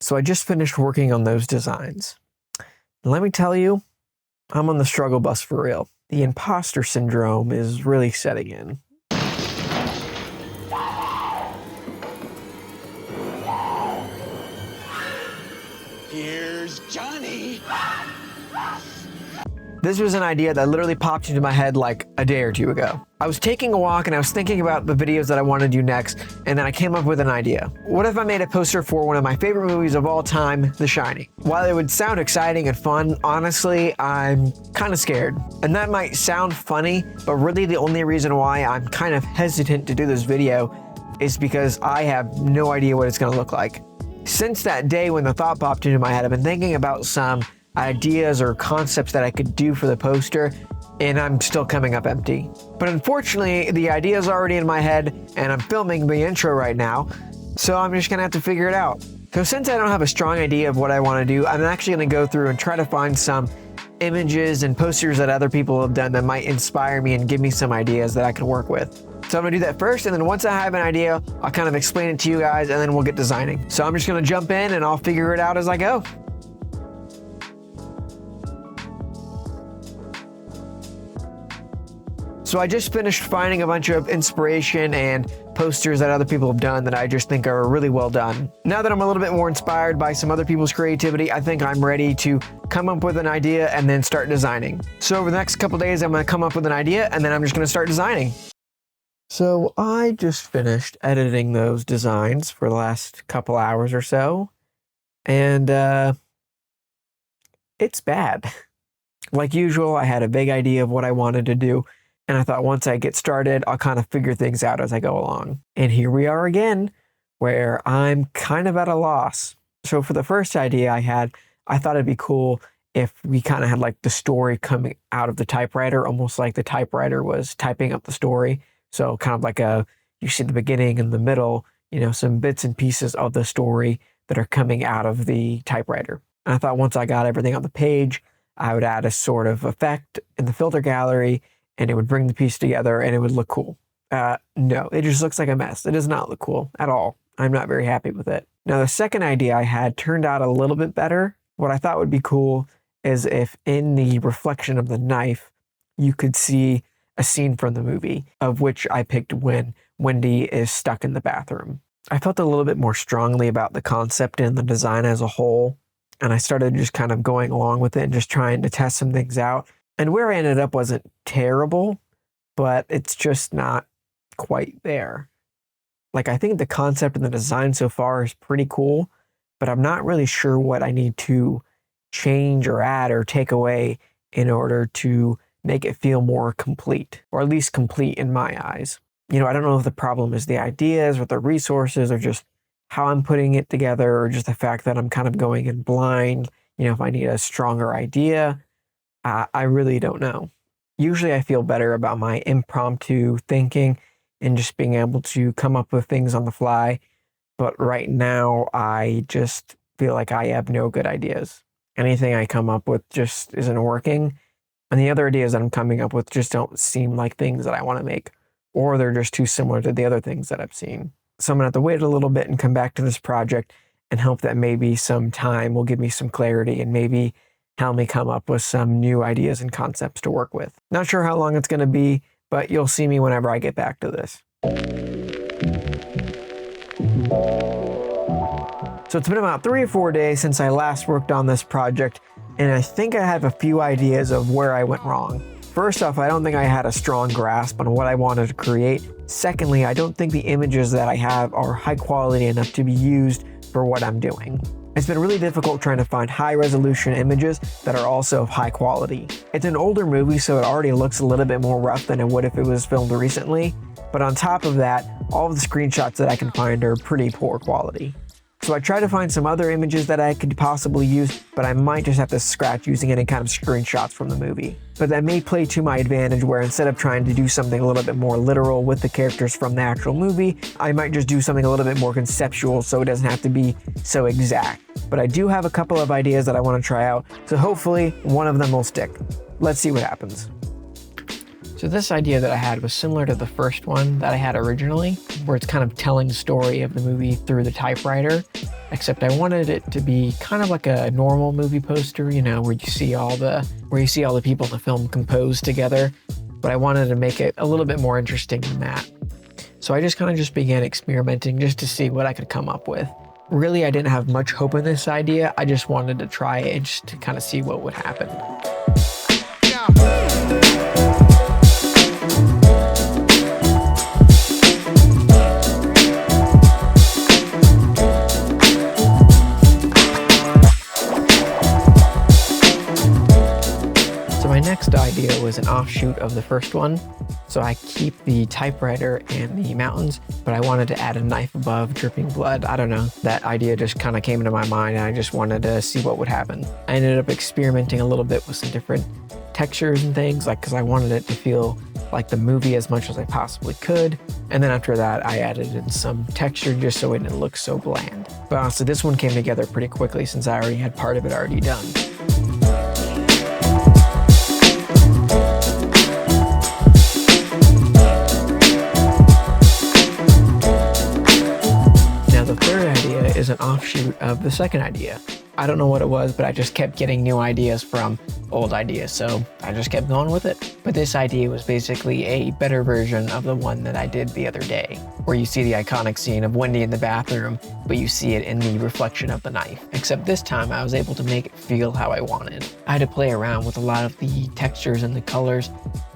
So I just finished working on those designs. And let me tell you, I'm on the struggle bus for real. The imposter syndrome is really setting in. Here's Johnny. This was an idea that literally popped into my head like a day or two ago. I was taking a walk and I was thinking about the videos that I want to do next, and then I came up with an idea. What if I made a poster for one of my favorite movies of all time, The Shining? While it would sound exciting and fun, honestly, I'm kind of scared. And that might sound funny, but really the only reason why I'm kind of hesitant to do this video is because I have no idea what it's going to look like. Since that day when the thought popped into my head, I've been thinking about some ideas or concepts that I could do for the poster, and I'm still coming up empty. But unfortunately, the idea is already in my head, and I'm filming the intro right now, so I'm just gonna have to figure it out. So since I don't have a strong idea of what I want to do, I'm actually gonna go through and try to find some images and posters that other people have done that might inspire me and give me some ideas that I can work with. So I'm gonna do that first, and then once I have an idea, I'll kind of explain it to you guys, and then we'll get designing. So I'm just gonna jump in and I'll figure it out as I go. So I just finished finding a bunch of inspiration and posters that other people have done that I just think are really well done. Now that I'm a little bit more inspired by some other people's creativity, I think I'm ready to come up with an idea and then start designing. So over the next couple days, I'm gonna come up with an idea and then I'm just gonna start designing. So I just finished editing those designs for the last couple hours or so, and it's bad. Like usual, I had a big idea of what I wanted to do, and I thought once I get started, I'll kind of figure things out as I go along. And here we are again, where I'm kind of at a loss. So for the first idea I thought it'd be cool if we kind of had like the story coming out of the typewriter, almost like the typewriter was typing up the story. So kind of like you see the beginning and the middle, you know, some bits and pieces of the story that are coming out of the typewriter. And I thought once I got everything on the page, I would add a sort of effect in the filter gallery, and it would bring the piece together and it would look cool. No, it just looks like a mess. It does not look cool at all. I'm not very happy with it. Now, the second idea I had turned out a little bit better. What I thought would be cool is if in the reflection of the knife, you could see a scene from the movie, of which I picked when Wendy is stuck in the bathroom. I felt a little bit more strongly about the concept and the design as a whole, and I started just kind of going along with it and just trying to test some things out. And where I ended up wasn't terrible, but it's just not quite there. Like, I think the concept and the design so far is pretty cool, but I'm not really sure what I need to change or add or take away in order to make it feel more complete, or at least complete in my eyes. You know, I don't know if the problem is the ideas or the resources or just how I'm putting it together, or just the fact that I'm kind of going in blind. You know, if I need a stronger idea, I really don't know. Usually I feel better about my impromptu thinking and just being able to come up with things on the fly. But right now, I just feel like I have no good ideas. Anything I come up with just isn't working. And the other ideas that I'm coming up with just don't seem like things that I want to make, or they're just too similar to the other things that I've seen. So I'm going to have to wait a little bit and come back to this project and hope that maybe some time will give me some clarity and maybe help me come up with some new ideas and concepts to work with. Not sure how long it's going to be, but you'll see me whenever I get back to this. So it's been about 3 or 4 days since I last worked on this project, and I think I have a few ideas of where I went wrong. First off, I don't think I had a strong grasp on what I wanted to create. Secondly, I don't think the images that I have are high quality enough to be used for what I'm doing. It's been really difficult trying to find high resolution images that are also of high quality. It's an older movie, so it already looks a little bit more rough than it would if it was filmed recently. But on top of that, all of the screenshots that I can find are pretty poor quality. So I tried to find some other images that I could possibly use, but I might just have to scratch using any kind of screenshots from the movie. But that may play to my advantage, where instead of trying to do something a little bit more literal with the characters from the actual movie, I might just do something a little bit more conceptual so it doesn't have to be so exact. But I do have a couple of ideas that I want to try out, so hopefully one of them will stick. Let's see what happens. So this idea that I had was similar to the first one that I had originally, where it's kind of telling the story of the movie through the typewriter. except I wanted it to be kind of like a normal movie poster, you know, where you see all the people in the film composed together, but I wanted to make it a little bit more interesting than that. So I just began experimenting just to see what I could come up with. Really, I didn't have much hope in this idea. I just wanted to try it just to kind of see what would happen. My next idea was an offshoot of the first one. So I keep the typewriter and the mountains, but I wanted to add a knife above dripping blood. I don't know. That idea just kind of came into my mind and I just wanted to see what would happen. I ended up experimenting a little bit with some different textures and things, like, because I wanted it to feel like the movie as much as I possibly could. And then after that, I added in some texture just so it didn't look so bland. But honestly, this one came together pretty quickly since I already had part of it already done. Is an offshoot of the second idea. I don't know what it was, but I just kept getting new ideas from old ideas, so I just kept going with it. But this idea was basically a better version of the one that I did the other day, where you see the iconic scene of Wendy in the bathroom, but you see it in the reflection of the knife. Except this time I was able to make it feel how I wanted. I had to play around with a lot of the textures and the colors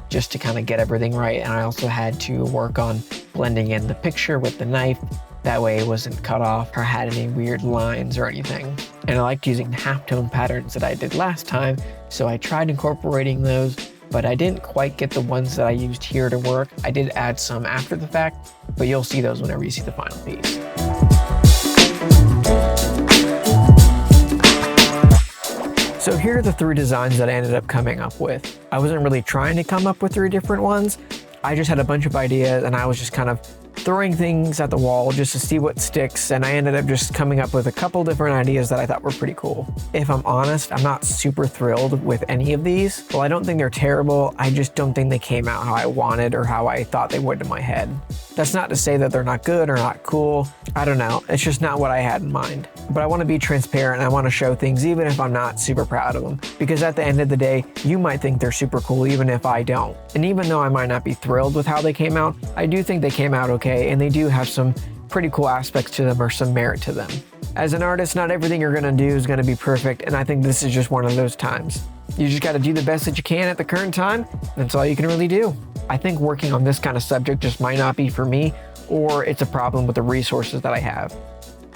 just to kind of get everything right, and I also had to work on blending in the picture with the knife. That way it wasn't cut off or had any weird lines or anything. And I liked using the halftone patterns that I did last time, so I tried incorporating those, but I didn't quite get the ones that I used here to work. I did add some after the fact, but you'll see those whenever you see the final piece. So here are the 3 designs that I ended up coming up with. I wasn't really trying to come up with 3 different ones. I just had a bunch of ideas and I was just kind of throwing things at the wall just to see what sticks, and I ended up just coming up with a couple different ideas that I thought were pretty cool. If I'm honest, I'm not super thrilled with any of these. Well, I don't think they're terrible, I just don't think they came out how I wanted or how I thought they would in my head. That's not to say that they're not good or not cool. I don't know, it's just not what I had in mind. But I want to be transparent and I want to show things even if I'm not super proud of them. Because at the end of the day, you might think they're super cool even if I don't. And even though I might not be thrilled with how they came out, I do think they came out okay, and they do have some pretty cool aspects to them or some merit to them. As an artist, not everything you're going to do is going to be perfect, and I think this is just one of those times. You just got to do the best that you can at the current time. That's all you can really do. I think working on this kind of subject just might not be for me, or it's a problem with the resources that I have.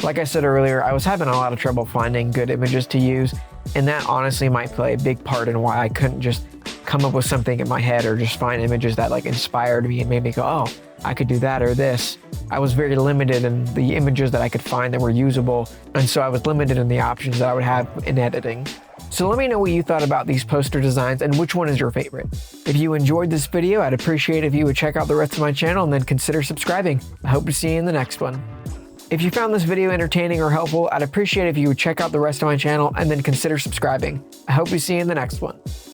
Like I said earlier, I was having a lot of trouble finding good images to use, and that honestly might play a big part in why I couldn't just come up with something in my head or just find images that like inspired me and made me go, oh, I could do that or this. I was very limited in the images that I could find that were usable, and so I was limited in the options that I would have in editing. So let me know what you thought about these poster designs and which one is your favorite. If you enjoyed this video, I'd appreciate if you would check out the rest of my channel and then consider subscribing. I hope to see you in the next one. If you found this video entertaining or helpful, I'd appreciate if you would check out the rest of my channel and then consider subscribing. I hope to see you in the next one.